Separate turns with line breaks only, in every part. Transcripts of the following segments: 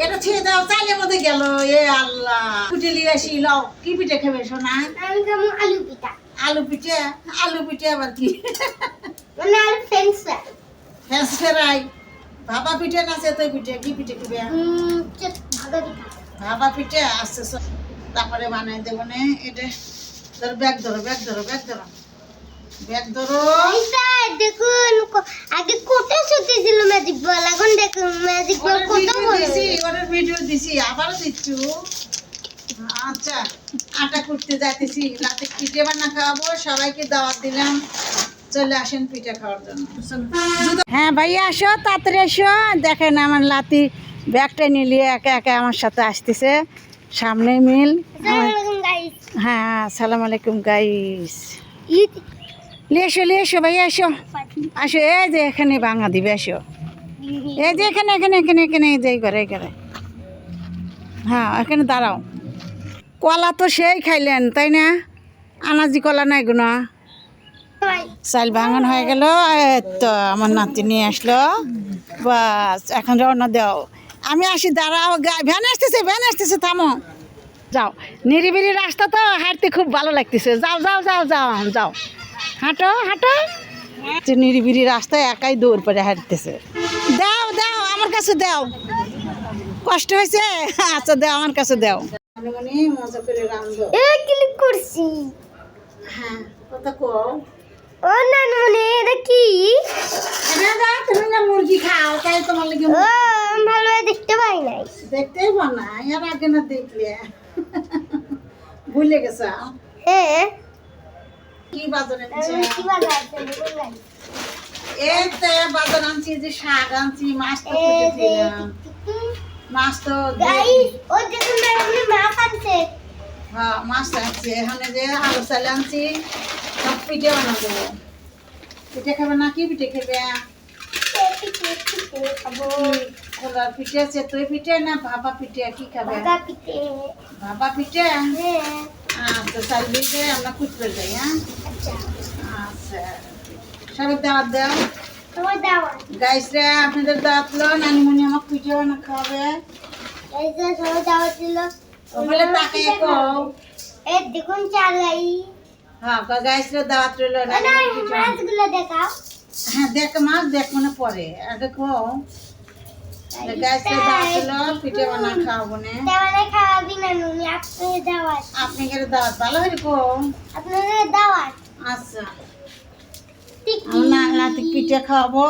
এটা ছেড়ে দাও, চালের মধ্যে গেল। এ আল্লাহ, পিঠে নিয়ে আসি, লও। কি পিঠে খাবে সোনা?
আমি খাবো আলু পিঠা।
আলু পিঠে? আলু পিঠে আবার কি?
মানে আলু ফ্রেঞ্চ ফ্রাই।
French fry? ভাপা পিঠে না চেতই পিঠে? কি পিঠে খাবে?
ভাপা পিঠা।
ভাপা পিঠে আচ্ছা, তারপরে বানাই দেবো না। এটা ধরো, ব্যাগ ধরো, ব্যাগ ধরো, ব্যাগ ধরো, ব্যাগ ধরো।
দেখুন আগে কত ছোট ছিল ম্যাজিক বল, এখন দেখুন ম্যাজিক বল কত বড়।
ওদের ভিডিও দিছি, আবারও দিচ্ছু। আচ্ছা, আটা কুটতে যাইতেছি, রাতে পিঠে বানা খাওয়াবো, সবাইকে দাওয়াত দিলাম, চলে আসেন পিঠে খাওয়ার জন্য। হ্যাঁ ভাইয়া, আসো, তাড়াতাড়ি এসো। দেখেন আমার লাতি ব্যাগটা নিয়ে একা একা আমার সাথে আসতেছে, সামনে মিল। হ্যাঁ, আসসালামু আলাইকুম গাইস। লিয়ে এসো ভাইয়া, এসো আসো। এই যে এখানে ভাঙা দিবে, এসো। এই যে এখানে এখানে এখানে এখানে এই যে এই ঘরে, এই ঘরে। হ্যাঁ, এখানে দাঁড়াও। কলা তো সেই খাইলেন তাই না? আনাজি কলা নাই গুনা। চাল ভাঙন হয়ে গেল। তো আমার নাতি নিয়ে আসলো, বাস এখন রওনা দাও। আমি আসি, দাঁড়াও। ভ্যান আসতেছে, ভ্যান আসতেছে, থামো। যাও, নিরিবিলি রাস্তা তো, হাঁটতে খুব ভালো লাগতেছে। যাও যাও যাও যাও যাও, হাঁটো হাঁটো। নিরিবিলি রাস্তায় একাই দৌড় পরে হাঁটতেছে। দাও দাও, আমার কাছে দাও। কষ্ট হয়েছে? আচ্ছা দাও, আমার কাছে দাও। মজা করে রান্ধো।
ক্লিক করছি।
হ্যাঁ, কথা কও।
ও নানমনি, এটা কি?
তুমি না মুরগি খাও, তাই তোমার লাগে।
ও, আমি ভালো দেখতে পাই নাই।
দেখতেই পানা, এর আগে না দেখলে ভুলে গেছা।
হ্যাঁ,
কি বাজার এনেছে?
কি বাজার আছে বললাই?
এতে বাজার আনছি, যে শাক আনছি, মাছ তো কুটেছিলাম, মাছ তো।
গাইস, ও দেখুন না, আপনি মাছ আনছে।
হ্যাঁ, মাছ আনছি। এখানে যে আলু চাল আনছি, সব পিঠে বানাবো। পিঠে খাবে না? কি পিঠে খাবে?
খাবো
খোলার পিঠে, চেতই পিঠে না ভাপা পিঠে? কি খাবে?
ভাপা পিঠে।
ভাপা পিঠে?
হ্যাঁ,
আচ্ছা, চাল দিয়ে আমরা কুটতে যাই। হ্যাঁ,
আচ্ছা।
আচ্ছা, সবাই দাওয়াত দাও।
তোমার দাওয়াত।
গাইসরা, আপনাদের দাওয়াত লো, নানিমণি আমাকে পিঠে বানা খাওয়াবে।
এই যে সবাই দাওয়াত দিল।
ওগুলো তাকাই কও।
এই দেখুন চালাই।
হ্যাঁ, গাইসরা দাওয়াত রইলো,
না,
নানিমণি পিঠে।
মাছগুলো দেখাও।
হ্যাঁ, দেখ মাছ, দেখ মানে পরে আগে কও। গাইসরা দাওয়াত দিলো, পিঠে বানা খাওয়াবো না।
দেওয়ালে খাওয়াবি না নুনি, আপনাদের দাওয়াত।
আপনি গেলে দাওয়াত ভালো হয়ে কও।
আপনাদের দাওয়াত।
আচ্ছা, আমার নাতি পিঠে খাওয়াবো,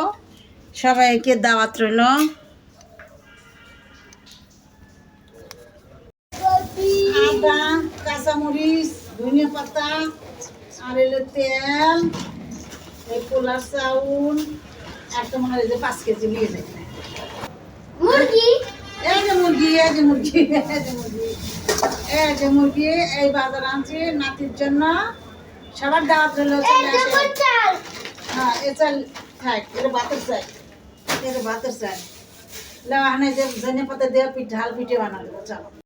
সবাইকে দাওয়াত রইলো। আদা, কাঁচামরিচ, ধনিয়া পাতা, আর এলো তেল, এই পোলার চাউল, একটা মনে হয় যে 5 কেজি নিয়ে যাই।
মুরগি।
এই যে মুরগি, এই যে মুরগি, এই যে মুরগি, এই যে মুরগি, এই বাজার আনছি নাতির জন্য। সবার দাওয়াত রইলো,
এই
চলে
দেখুন
আসে।
চাল।
হ্যাঁ, এ চাল থাক, এটা ভাতের চাল, এটা ভাতের চাল। লাও, আনে যে ধনিয়া পাতা দিয়ে ঢাল পিঠে বানাবো, চলো।